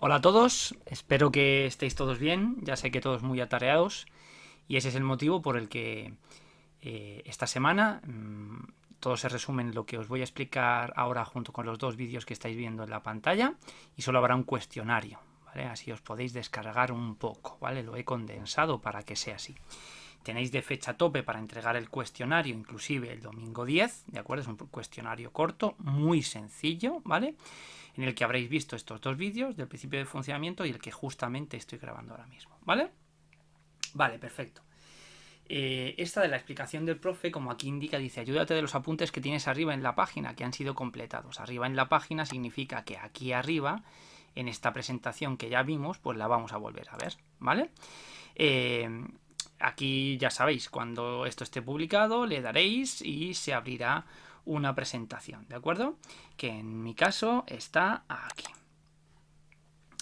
Hola a todos, espero que estéis todos bien, ya sé que todos muy atareados y ese es el motivo por el que esta semana todo se resume en lo que os voy a explicar ahora junto con los dos vídeos que estáis viendo en la pantalla y solo habrá un cuestionario, ¿vale? Así os podéis descargar un poco, ¿vale? Lo he condensado para que sea así. Tenéis de fecha tope para entregar el cuestionario, inclusive el domingo 10, ¿de acuerdo? Es un cuestionario corto, muy sencillo, ¿vale? En el que habréis visto estos dos vídeos del principio de funcionamiento y el que justamente estoy grabando ahora mismo, ¿vale? Vale, perfecto. Esta de la explicación del profe, como aquí indica, dice ayúdate de los apuntes que tienes arriba en la página que han sido completados. Arriba en la página significa que aquí arriba, en esta presentación que ya vimos, pues la vamos a volver a ver, ¿vale? Aquí ya sabéis, cuando esto esté publicado le daréis y se abrirá una presentación, ¿de acuerdo? Que en mi caso está aquí.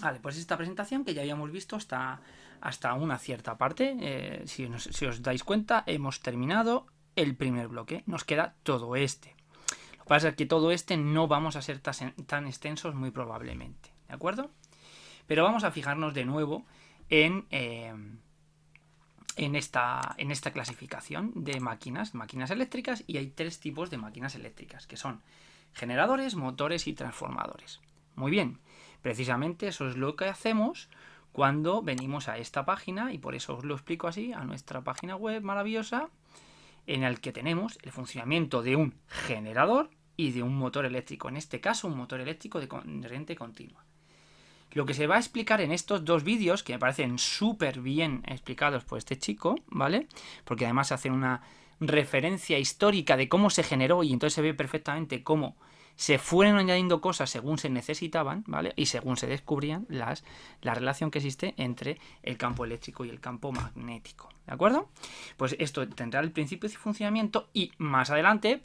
Vale, pues esta presentación que ya habíamos visto hasta una cierta parte. Si os dais cuenta, hemos terminado el primer bloque. Nos queda todo este. Lo que pasa es que todo este no vamos a ser tan extensos muy probablemente, ¿de acuerdo? Pero vamos a fijarnos de nuevo en esta clasificación de máquinas eléctricas, y hay tres tipos de máquinas eléctricas, que son generadores, motores y transformadores. Muy bien, precisamente eso es lo que hacemos cuando venimos a esta página, y por eso os lo explico así, a nuestra página web maravillosa, en el que tenemos el funcionamiento de un generador y de un motor eléctrico, en este caso un motor eléctrico de corriente continua. Lo que se va a explicar en estos dos vídeos, que me parecen súper bien explicados por este chico, ¿vale? Porque además hacen una referencia histórica de cómo se generó y entonces se ve perfectamente cómo se fueron añadiendo cosas según se necesitaban, ¿vale? Y según se descubrían la relación que existe entre el campo eléctrico y el campo magnético, ¿de acuerdo? Pues esto tendrá el principio de funcionamiento y más adelante,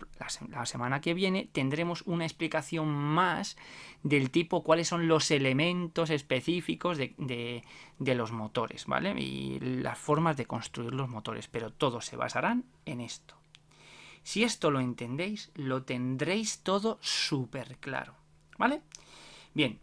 la semana que viene, tendremos una explicación más del tipo cuáles son los elementos específicos de los motores, ¿vale? Y las formas de construir los motores, pero todos se basarán en esto. Si esto lo entendéis, lo tendréis todo súper claro, ¿vale? Bien,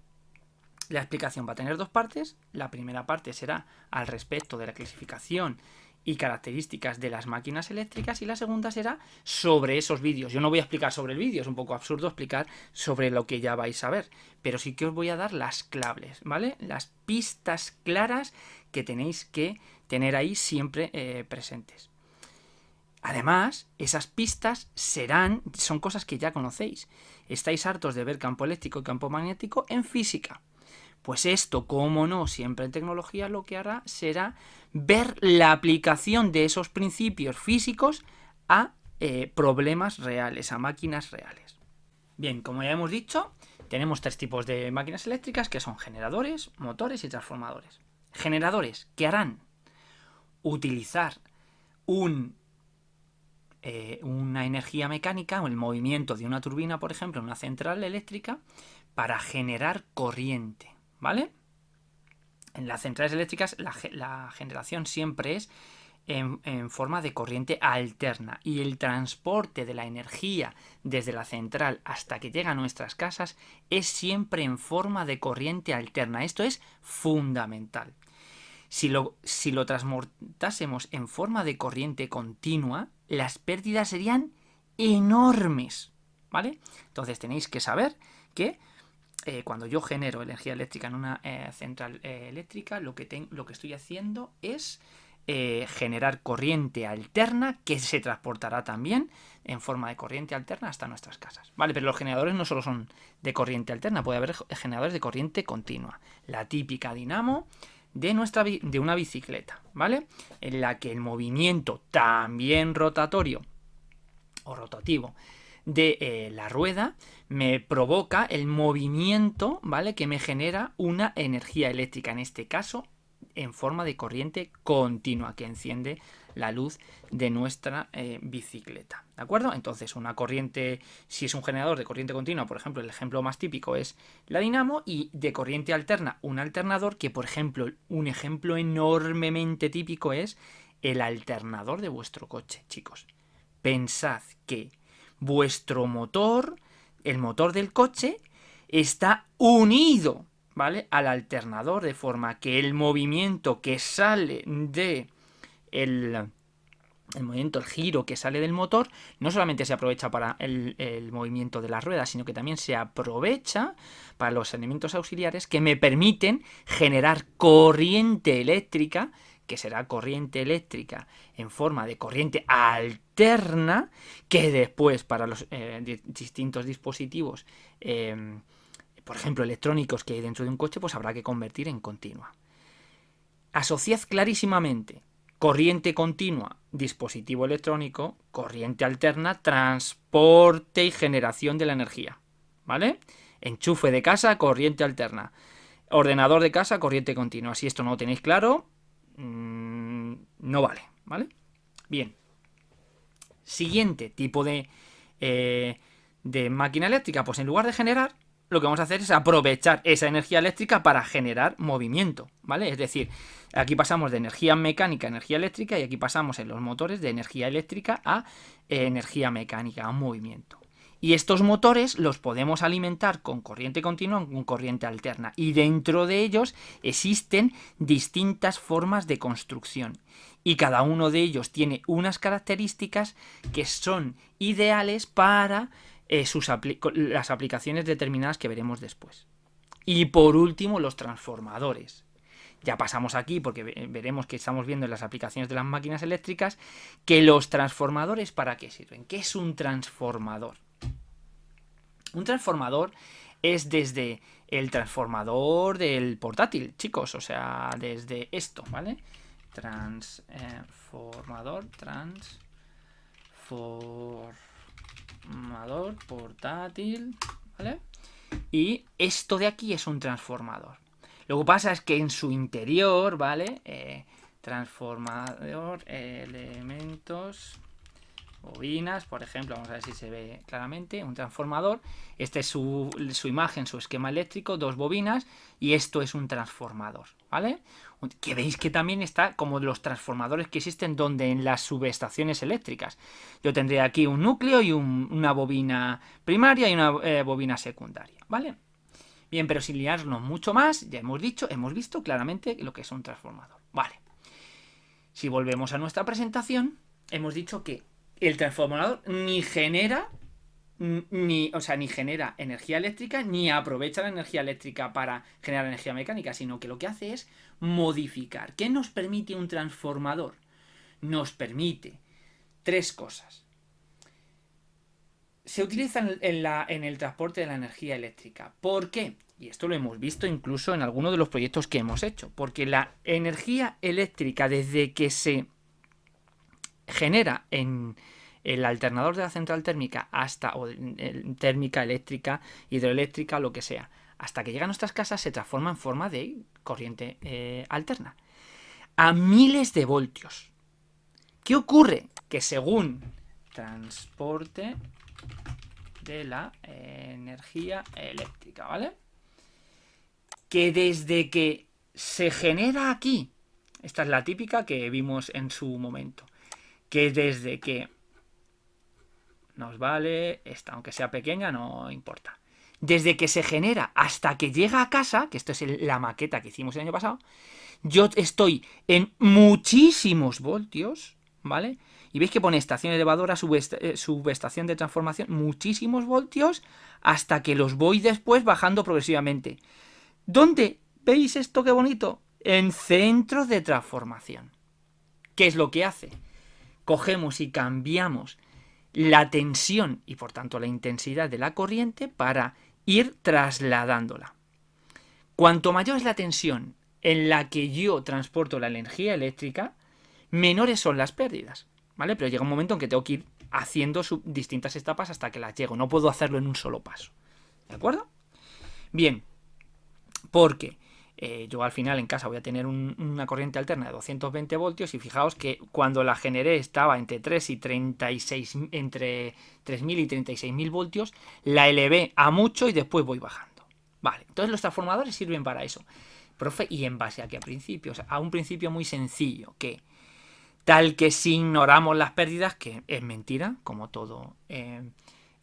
la explicación va a tener dos partes. La primera parte será al respecto de la clasificación y características de las máquinas eléctricas, y la segunda será sobre esos vídeos. Yo no voy a explicar sobre el vídeo, es un poco absurdo explicar sobre lo que ya vais a ver, pero sí que os voy a dar las claves, ¿vale? Las pistas claras que tenéis que tener ahí siempre presentes. Además, esas pistas son cosas que ya conocéis. Estáis hartos de ver campo eléctrico y campo magnético en física. Pues esto, como no, siempre en tecnología lo que hará será ver la aplicación de esos principios físicos a problemas reales, a máquinas reales. Bien, como ya hemos dicho, tenemos tres tipos de máquinas eléctricas, que son generadores, motores y transformadores. Generadores, que harán utilizar una energía mecánica o el movimiento de una turbina, por ejemplo, en una central eléctrica, para generar corriente, ¿vale? En las centrales eléctricas la generación siempre es en forma de corriente alterna, y el transporte de la energía desde la central hasta que llega a nuestras casas es siempre en forma de corriente alterna. Esto es fundamental. Si lo transportásemos en forma de corriente continua, las pérdidas serían enormes, ¿vale? Entonces tenéis que saber que cuando yo genero energía eléctrica en una central eléctrica, lo que estoy haciendo es generar corriente alterna, que se transportará también en forma de corriente alterna hasta nuestras casas, ¿vale? Pero los generadores no solo son de corriente alterna, puede haber generadores de corriente continua. La típica dinamo de una bicicleta, ¿vale? En la que el movimiento también rotatorio o rotativo de la rueda me provoca el movimiento, ¿vale? Que me genera una energía eléctrica, en este caso en forma de corriente continua, que enciende la luz de nuestra bicicleta, ¿de acuerdo? Entonces una corriente, si es un generador de corriente continua, por ejemplo, el ejemplo más típico es la dinamo, y de corriente alterna un alternador, que por ejemplo, un ejemplo enormemente típico es el alternador de vuestro coche, chicos. Pensad que vuestro motor, el motor del coche, está unido ¿vale?, al alternador, de forma que el movimiento que sale de el movimiento, el giro que sale del motor, no solamente se aprovecha para el movimiento de las ruedas, sino que también se aprovecha para los elementos auxiliares que me permiten generar corriente eléctrica, que será corriente eléctrica en forma de corriente alterna, que después para los distintos dispositivos, por ejemplo electrónicos que hay dentro de un coche, pues habrá que convertir en continua. Asociad clarísimamente corriente continua, dispositivo electrónico; corriente alterna, transporte y generación de la energía, ¿vale? Enchufe de casa, corriente alterna; ordenador de casa, corriente continua. Si esto no lo tenéis claro, no vale, ¿vale? Bien. Siguiente tipo de máquina eléctrica, pues en lugar de generar, lo que vamos a hacer es aprovechar esa energía eléctrica para generar movimiento, ¿vale? Es decir, aquí pasamos de energía mecánica a energía eléctrica, y aquí pasamos en los motores de energía eléctrica a energía mecánica, a movimiento. Y estos motores los podemos alimentar con corriente continua o con corriente alterna. Y dentro de ellos existen distintas formas de construcción. Y cada uno de ellos tiene unas características que son ideales para las aplicaciones determinadas que veremos después. Y por último, los transformadores. Ya pasamos aquí porque veremos que estamos viendo en las aplicaciones de las máquinas eléctricas que los transformadores, ¿para qué sirven? ¿Qué es un transformador? Un transformador es desde el transformador del portátil, chicos, o sea, desde esto, ¿vale? Transformador portátil, ¿vale? Y esto de aquí es un transformador. Lo que pasa es que en su interior, ¿vale? Transformador, elementos, bobinas, por ejemplo, vamos a ver si se ve claramente, un transformador. Este es su imagen, su esquema eléctrico, 2 bobinas, y esto es un transformador, ¿vale? Que veis que también está como los transformadores que existen donde en las subestaciones eléctricas. Yo tendría aquí un núcleo y una bobina primaria y una bobina secundaria, ¿vale? Bien, pero sin liarnos mucho más, ya hemos visto claramente lo que es un transformador, ¿vale? Si volvemos a nuestra presentación, hemos dicho que el transformador ni genera energía eléctrica, ni aprovecha la energía eléctrica para generar energía mecánica, sino que lo que hace es modificar. ¿Qué nos permite un transformador? Nos permite 3 cosas. Se utiliza en el transporte de la energía eléctrica. ¿Por qué? Y esto lo hemos visto incluso en algunos de los proyectos que hemos hecho. Porque la energía eléctrica, desde que se genera en el alternador de la central térmica o térmica, eléctrica, hidroeléctrica, lo que sea, hasta que llega a nuestras casas, se transforma en forma de corriente alterna a miles de voltios. ¿Qué ocurre? Que según transporte de la energía eléctrica, ¿vale? Que desde que se genera aquí, esta es la típica que vimos en su momento, que desde que nos vale esta, aunque sea pequeña, no importa. Desde que se genera hasta que llega a casa, que esto es la maqueta que hicimos el año pasado, yo estoy en muchísimos voltios, ¿vale? Y veis que pone estación elevadora, subestación de transformación, muchísimos voltios, hasta que los voy después bajando progresivamente. ¿Dónde? ¿Veis esto qué bonito? En centros de transformación. ¿Qué es lo que hace? Cogemos y cambiamos la tensión y por tanto la intensidad de la corriente para ir trasladándola. Cuanto mayor es la tensión en la que yo transporto la energía eléctrica, menores son las pérdidas, ¿vale? Pero llega un momento en que tengo que ir haciendo distintas etapas hasta que las llego. No puedo hacerlo en un solo paso, ¿de acuerdo? Bien, porque yo al final en casa voy a tener una corriente alterna de 220 voltios y fijaos que cuando la generé estaba entre 3 y 36, entre 3.000 y 36.000 voltios, la elevé a mucho y después voy bajando. Vale, entonces los transformadores sirven para eso. Profe, ¿y en base a qué principios? A un principio muy sencillo, que tal que si ignoramos las pérdidas, que es mentira, como todo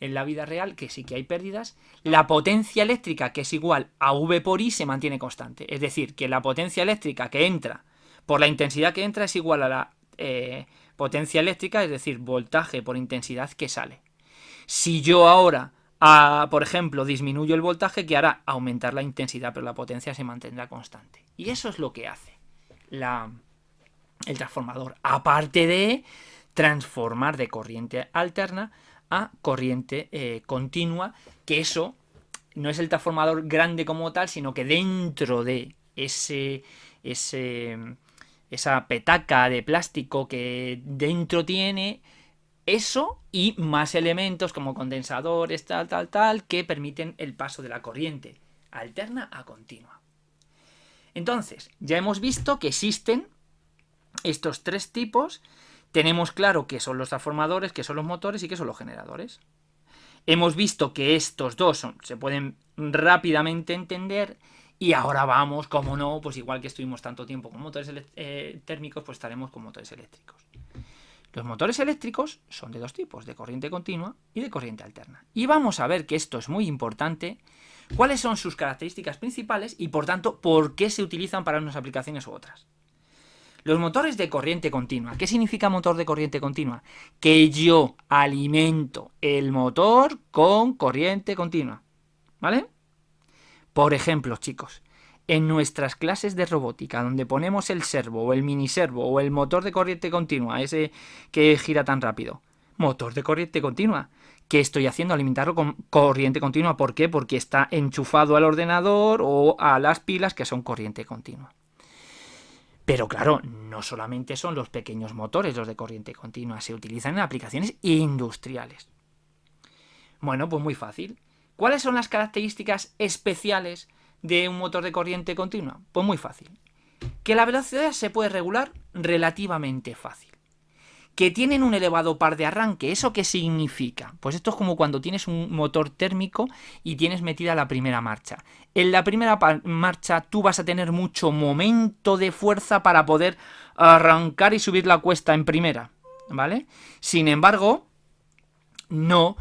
en la vida real, que sí que hay pérdidas, la potencia eléctrica, que es igual a V por I, se mantiene constante. Es decir, que la potencia eléctrica que entra por la intensidad que entra es igual a la potencia eléctrica, es decir, voltaje por intensidad que sale. Si yo ahora, por ejemplo, disminuyo el voltaje, ¿qué hará? Aumentar la intensidad, pero la potencia se mantendrá constante. Y eso es lo que hace el transformador. Aparte de transformar de corriente alterna a corriente continua, que eso no es el transformador grande como tal, sino que dentro de esa petaca de plástico que dentro tiene eso y más elementos como condensadores, tal, que permiten el paso de la corriente alterna a continua. Entonces, ya hemos visto que existen estos tres tipos. Tenemos claro qué son los transformadores, qué son los motores y qué son los generadores. Hemos visto que estos dos se pueden rápidamente entender. Y ahora vamos, como no, pues igual que estuvimos tanto tiempo con motores térmicos, pues estaremos con motores eléctricos. Los motores eléctricos son de dos tipos, de corriente continua y de corriente alterna. Y vamos a ver que esto es muy importante, cuáles son sus características principales y, por tanto, por qué se utilizan para unas aplicaciones u otras. Los motores de corriente continua. ¿Qué significa motor de corriente continua? Que yo alimento el motor con corriente continua. ¿Vale? Por ejemplo, chicos, en nuestras clases de robótica, donde ponemos el servo o el mini servo o el motor de corriente continua, ese que gira tan rápido, motor de corriente continua, ¿qué estoy haciendo? Alimentarlo con corriente continua. ¿Por qué? Porque está enchufado al ordenador o a las pilas, que son corriente continua. Pero claro, no solamente son los pequeños motores los de corriente continua, se utilizan en aplicaciones industriales. Bueno, pues muy fácil. ¿Cuáles son las características especiales de un motor de corriente continua? Pues muy fácil. Que la velocidad se puede regular relativamente fácil. Que tienen un elevado par de arranque. ¿Eso qué significa? Pues esto es como cuando tienes un motor térmico y tienes metida la primera marcha. En la primera marcha tú vas a tener mucho momento de fuerza para poder arrancar y subir la cuesta en primera, ¿vale? Sin embargo, no...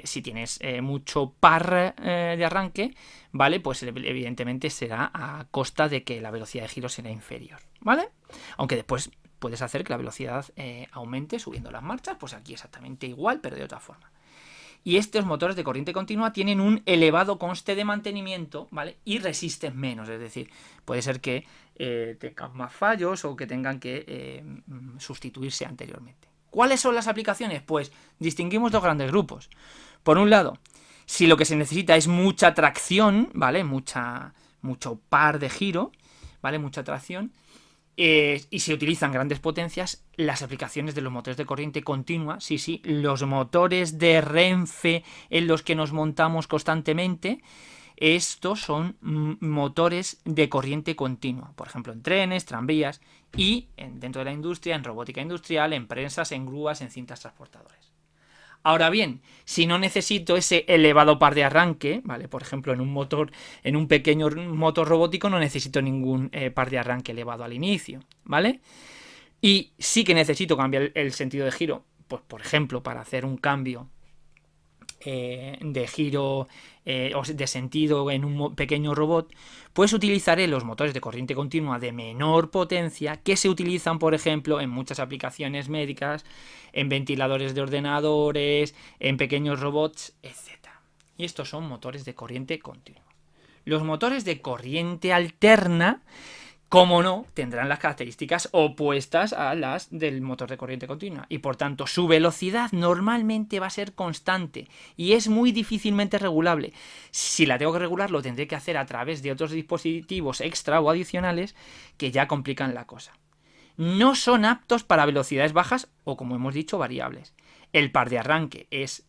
si tienes mucho par de arranque, ¿vale? Pues evidentemente será a costa de que la velocidad de giro será inferior, ¿vale? Aunque después puedes hacer que la velocidad aumente subiendo las marchas, pues aquí exactamente igual, pero de otra forma. Y estos motores de corriente continua tienen un elevado coste de mantenimiento, ¿vale? Y resisten menos, es decir, puede ser que tengan más fallos o que tengan que sustituirse anteriormente. ¿Cuáles son las aplicaciones? Pues distinguimos dos grandes grupos. Por un lado, si lo que se necesita es mucha tracción, ¿vale? Mucho par de giro, ¿vale? Mucha tracción. Y se utilizan grandes potencias, las aplicaciones de los motores de corriente continua, sí, los motores de Renfe en los que nos montamos constantemente, estos son motores de corriente continua, por ejemplo en trenes, tranvías y dentro de la industria, en robótica industrial, en prensas, en grúas, en cintas transportadoras. Ahora bien, si no necesito ese elevado par de arranque, ¿vale? Por ejemplo, en un pequeño motor robótico no necesito ningún par de arranque elevado al inicio, ¿vale? Y sí que necesito cambiar el sentido de giro, pues por ejemplo, para hacer un cambio de giro o de sentido en un pequeño robot, pues utilizaré los motores de corriente continua de menor potencia que se utilizan, por ejemplo, en muchas aplicaciones médicas, en ventiladores de ordenadores, en pequeños robots, etc. Y estos son motores de corriente continua. Los motores de corriente alterna, como no, tendrán las características opuestas a las del motor de corriente continua y por tanto su velocidad normalmente va a ser constante y es muy difícilmente regulable. Si la tengo que regular lo tendré que hacer a través de otros dispositivos extra o adicionales que ya complican la cosa. No son aptos para velocidades bajas o, como hemos dicho, variables. El par de arranque es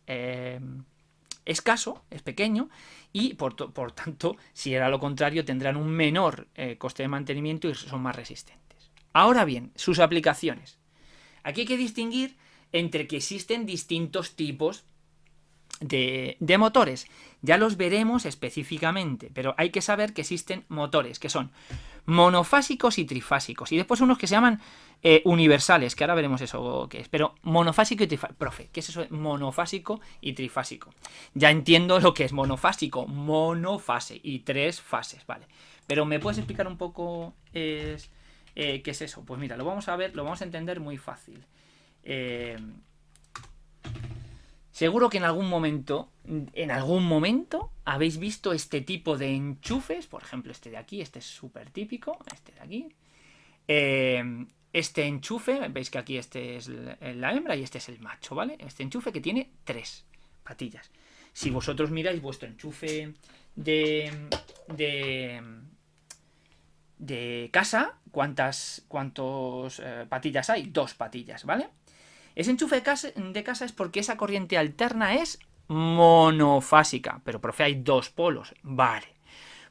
escaso, es pequeño y por tanto, si era lo contrario, tendrán un menor coste de mantenimiento y son más resistentes. Ahora bien, sus aplicaciones. Aquí hay que distinguir entre que existen distintos tipos de motores. Ya los veremos específicamente, pero hay que saber que existen motores, que son monofásicos y trifásicos. Y después unos que se llaman universales, que ahora veremos eso qué es. Pero monofásico y trifásico. Profe, ¿qué es eso de monofásico y trifásico? Ya entiendo lo que es monofásico, monofase y 3 fases, vale. Pero ¿me puedes explicar un poco qué es eso? Pues mira, lo vamos a ver, lo vamos a entender muy fácil. Seguro que en algún momento habéis visto este tipo de enchufes, por ejemplo este de aquí, este es súper típico, este de aquí. Este enchufe, veis que aquí este es la hembra y este es el macho, ¿vale? Este enchufe que tiene 3 patillas. Si vosotros miráis vuestro enchufe de casa, ¿cuántas patillas hay? 2 patillas, ¿vale? Ese enchufe de casa es porque esa corriente alterna es monofásica. Pero, profe, hay 2 polos. Vale.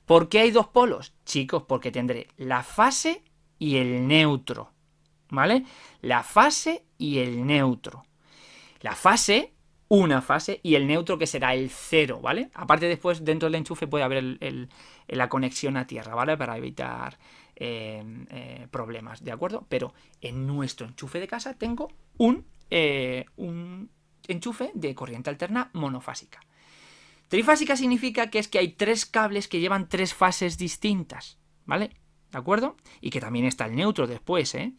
¿Por qué hay 2 polos? Chicos, porque tendré la fase y el neutro. ¿Vale? La fase y el neutro. La fase, una fase, y el neutro que será el 0, ¿vale? Aparte después, dentro del enchufe puede haber la conexión a tierra, ¿vale? Para evitar problemas, ¿de acuerdo? Pero en nuestro enchufe de casa tengo un enchufe de corriente alterna monofásica. Trifásica significa que es que hay 3 cables que llevan 3 fases distintas, ¿vale? ¿De acuerdo? Y que también está el neutro después, ¿eh?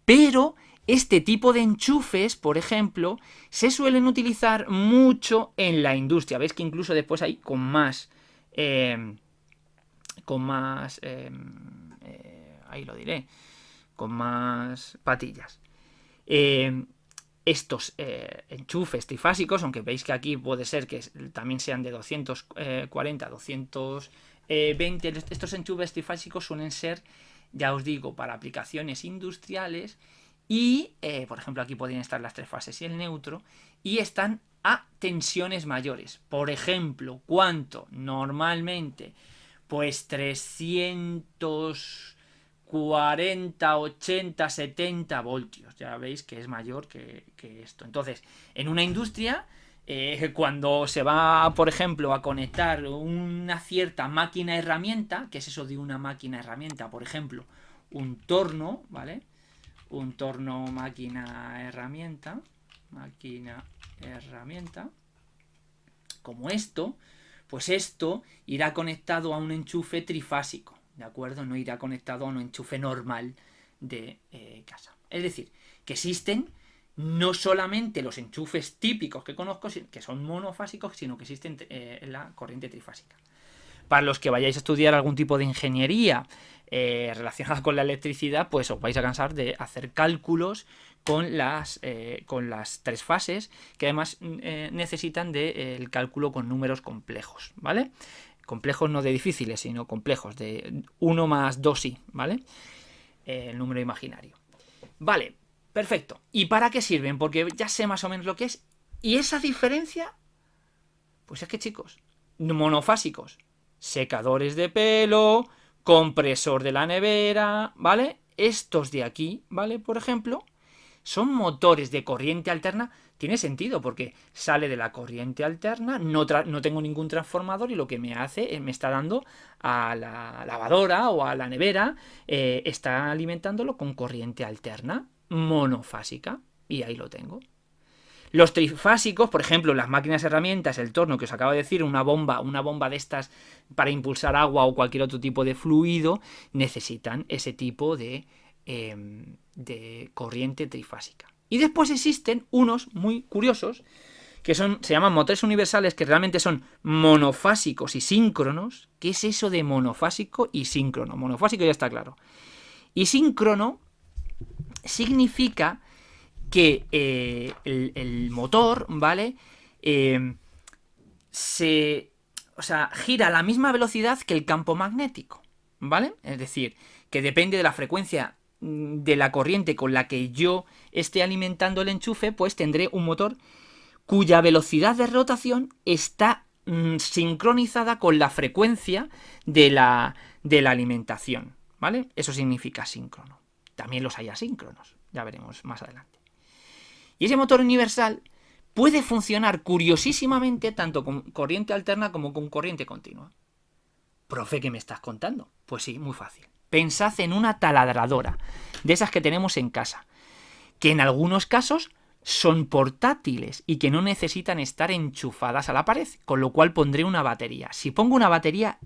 Pero este tipo de enchufes, por ejemplo, se suelen utilizar mucho en la industria. ¿Veis que incluso después hay con más ahí lo diré, con más patillas. Estos enchufes trifásicos, aunque veis que aquí puede ser que también sean de 240, 220, estos enchufes trifásicos suelen ser, ya os digo, para aplicaciones industriales y, por ejemplo, aquí podrían estar las 3 fases y el neutro, y están a tensiones mayores. Por ejemplo, ¿cuánto? Normalmente, pues 340, 80, 70 voltios. Ya veis que es mayor que esto. Entonces, en una industria, cuando se va, por ejemplo, a conectar una cierta máquina herramienta, ¿qué es eso de una máquina herramienta? Por ejemplo, un torno, ¿vale? Un torno máquina herramienta, como esto, pues esto irá conectado a un enchufe trifásico, ¿de acuerdo? No irá conectado a un enchufe normal de casa. Es decir, que existen no solamente los enchufes típicos que conozco, que son monofásicos, sino que existen en la corriente trifásica. Para los que vayáis a estudiar algún tipo de ingeniería relacionada con la electricidad, pues os vais a cansar de hacer cálculos con las 3 fases, que además necesitan del cálculo con números complejos, ¿vale? Complejos no de difíciles, sino complejos, de 1 más 2i, ¿vale? El número imaginario. Vale, perfecto. ¿Y para qué sirven? Porque ya sé más o menos lo que es. ¿Y esa diferencia? Pues es que, chicos, monofásicos, secadores de pelo, compresor de la nevera, ¿vale? Estos de aquí, ¿vale? Por ejemplo, son motores de corriente alterna. Tiene sentido porque sale de la corriente alterna, no tengo ningún transformador y lo que me hace, me está dando a la lavadora o a la nevera, está alimentándolo con corriente alterna monofásica y ahí lo tengo. Los trifásicos, por ejemplo, las máquinas herramientas, el torno que os acabo de decir, una bomba de estas para impulsar agua o cualquier otro tipo de fluido, necesitan ese tipo de corriente trifásica. Y después existen unos muy curiosos que se llaman motores universales, que realmente son monofásicos y síncronos. ¿Qué es eso de monofásico y síncrono? Monofásico ya está claro. Y síncrono significa que el motor, ¿vale? Gira a la misma velocidad que el campo magnético, ¿vale? Es decir, que depende de la frecuencia de la corriente con la que yo esté alimentando el enchufe, pues tendré un motor cuya velocidad de rotación está sincronizada con la frecuencia de la alimentación, ¿vale? Eso significa síncrono. También los hay asíncronos, ya veremos más adelante. Y ese motor universal puede funcionar curiosísimamente tanto con corriente alterna como con corriente continua. Profe, ¿qué me estás contando? Pues sí, muy fácil. Pensad en una taladradora, de esas que tenemos en casa, que en algunos casos son portátiles y que no necesitan estar enchufadas a la pared, con lo cual pondré una batería. Si pongo una batería,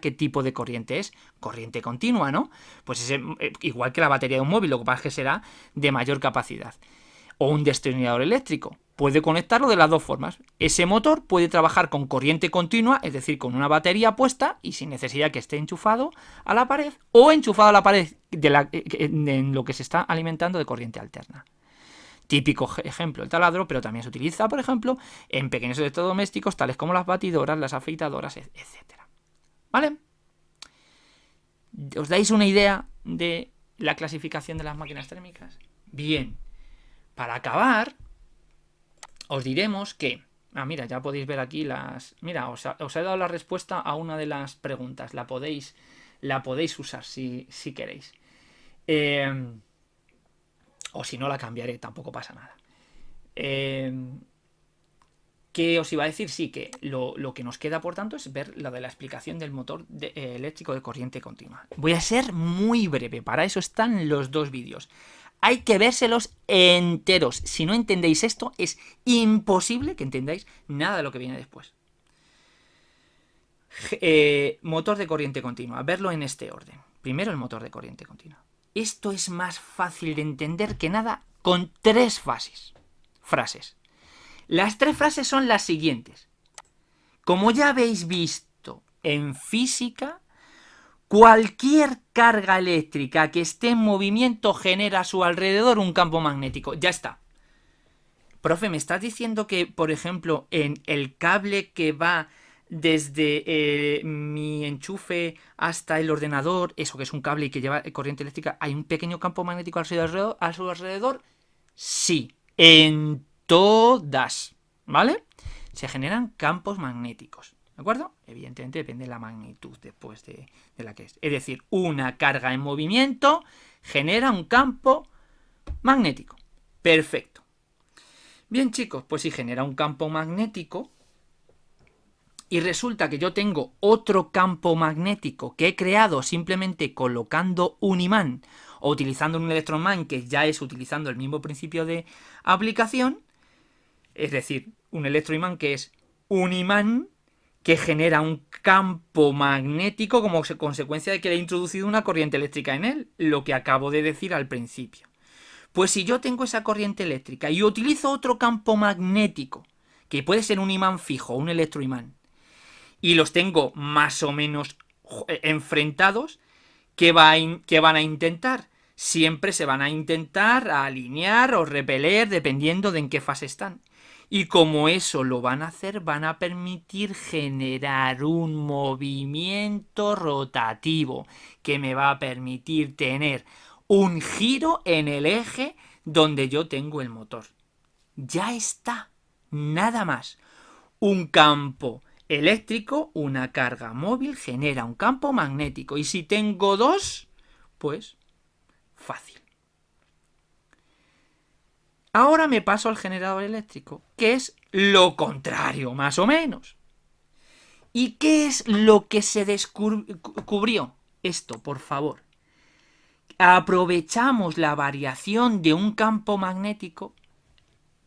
¿qué tipo de corriente es? Corriente continua, ¿no? Pues es igual que la batería de un móvil, lo que pasa es que será de mayor capacidad. O un destornillador eléctrico. Puede conectarlo de las dos formas. Ese motor puede trabajar con corriente continua, es decir, con una batería puesta y sin necesidad que esté enchufado a la pared, o enchufado a la pared en lo que se está alimentando de corriente alterna. Típico ejemplo, el taladro, pero también se utiliza, por ejemplo, en pequeños electrodomésticos tales como las batidoras, las afeitadoras, etc. ¿Vale? ¿Os dais una idea de la clasificación de las máquinas térmicas? Bien, para acabar, os diremos que... mira, ya podéis ver aquí las... Mira, os he dado la respuesta a una de las preguntas. La podéis usar si queréis. O si no, la cambiaré, tampoco pasa nada. ¿Qué os iba a decir? Sí, que lo que nos queda, por tanto, es ver lo de la explicación del motor eléctrico de corriente continua. Voy a ser muy breve, para eso están los dos vídeos. Hay que vérselos enteros. Si no entendéis esto, es imposible que entendáis nada de lo que viene después. Motor de corriente continua. Verlo en este orden. Primero el motor de corriente continua. Esto es más fácil de entender que nada con 3 frases. Las 3 frases son las siguientes. Como ya habéis visto en física, cualquier carga eléctrica que esté en movimiento genera a su alrededor un campo magnético. Ya está. Profe, ¿me estás diciendo que, por ejemplo, en el cable que va desde mi enchufe hasta el ordenador, eso que es un cable y que lleva corriente eléctrica, hay un pequeño campo magnético a su alrededor? Sí, en todas, ¿vale? Se generan campos magnéticos, ¿de acuerdo? Evidentemente depende de la magnitud después de la que es. Es decir, una carga en movimiento genera un campo magnético. Perfecto. Bien, chicos, pues si genera un campo magnético y resulta que yo tengo otro campo magnético que he creado simplemente colocando un imán o utilizando un electroimán, que ya es utilizando el mismo principio de aplicación, es decir, un electroimán que es un imán que genera un campo magnético como consecuencia de que le he introducido una corriente eléctrica en él, lo que acabo de decir al principio. Pues si yo tengo esa corriente eléctrica y utilizo otro campo magnético, que puede ser un imán fijo, un electroimán, y los tengo más o menos enfrentados, ¿qué van a intentar? Siempre se van a intentar alinear o repeler dependiendo de en qué fase están. Y como eso lo van a hacer, van a permitir generar un movimiento rotativo que me va a permitir tener un giro en el eje donde yo tengo el motor. Ya está, nada más. Un campo eléctrico, una carga móvil, genera un campo magnético. Y si tengo 2, pues fácil. Ahora me paso al generador eléctrico, que es lo contrario, más o menos. ¿Y qué es lo que se descubrió? Esto, por favor. Aprovechamos la variación de un campo magnético.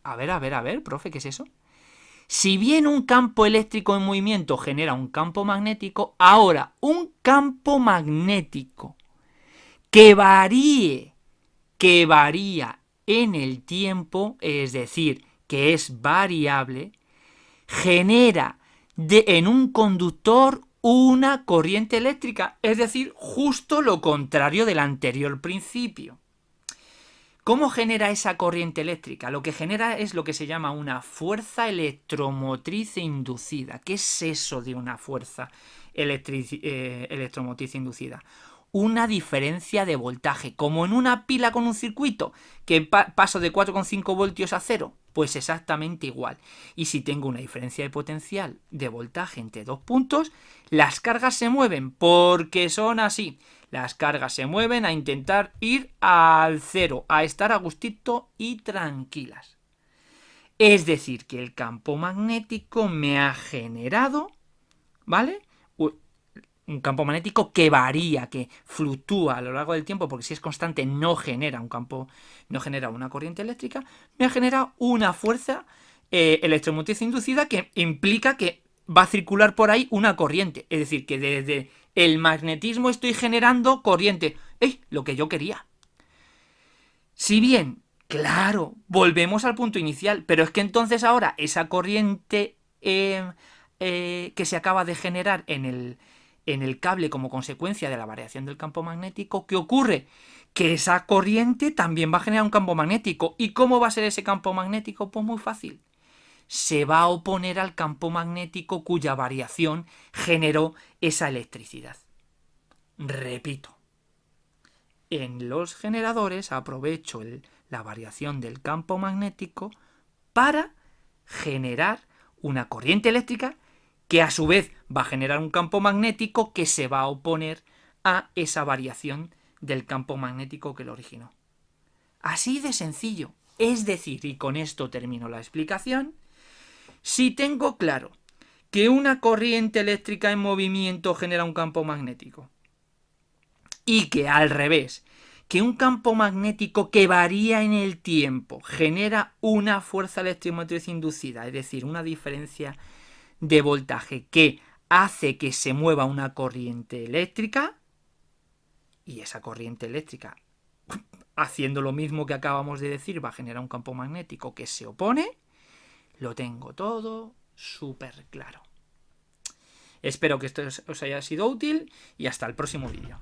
A ver, profe, ¿qué es eso? Si bien un campo eléctrico en movimiento genera un campo magnético, ahora un campo magnético que varía en el tiempo, es decir, que es variable, genera en un conductor una corriente eléctrica, es decir, justo lo contrario del anterior principio. ¿Cómo genera esa corriente eléctrica? Lo que genera es lo que se llama una fuerza electromotriz inducida. ¿Qué es eso de una fuerza electromotriz inducida? Una diferencia de voltaje, como en una pila con un circuito, que paso de 4,5 voltios a 0, pues exactamente igual. Y si tengo una diferencia de potencial de voltaje entre 2 puntos, las cargas se mueven, porque son así. Las cargas se mueven a intentar ir al 0, a estar a gustito y tranquilas. Es decir, que el campo magnético me ha generado, ¿vale?, un campo magnético que varía, que fluctúa a lo largo del tiempo, porque si es constante no genera un campo, no genera una corriente eléctrica, me genera una fuerza electromotriz inducida que implica que va a circular por ahí una corriente. Es decir, que desde el magnetismo estoy generando corriente. ¡Ey! Lo que yo quería. Si bien, claro, volvemos al punto inicial, pero es que entonces ahora esa corriente que se acaba de generar en el cable como consecuencia de la variación del campo magnético, ¿qué ocurre? Que esa corriente también va a generar un campo magnético. ¿Y cómo va a ser ese campo magnético? Pues muy fácil. Se va a oponer al campo magnético cuya variación generó esa electricidad. Repito, en los generadores aprovecho la variación del campo magnético para generar una corriente eléctrica que a su vez va a generar un campo magnético que se va a oponer a esa variación del campo magnético que lo originó. Así de sencillo. Es decir, y con esto termino la explicación, si tengo claro que una corriente eléctrica en movimiento genera un campo magnético y que al revés, que un campo magnético que varía en el tiempo genera una fuerza electromotriz inducida, es decir, una diferencia de voltaje que hace que se mueva una corriente eléctrica, y esa corriente eléctrica, haciendo lo mismo que acabamos de decir, va a generar un campo magnético que se opone, lo tengo todo súper claro. Espero que esto os haya sido útil y hasta el próximo vídeo.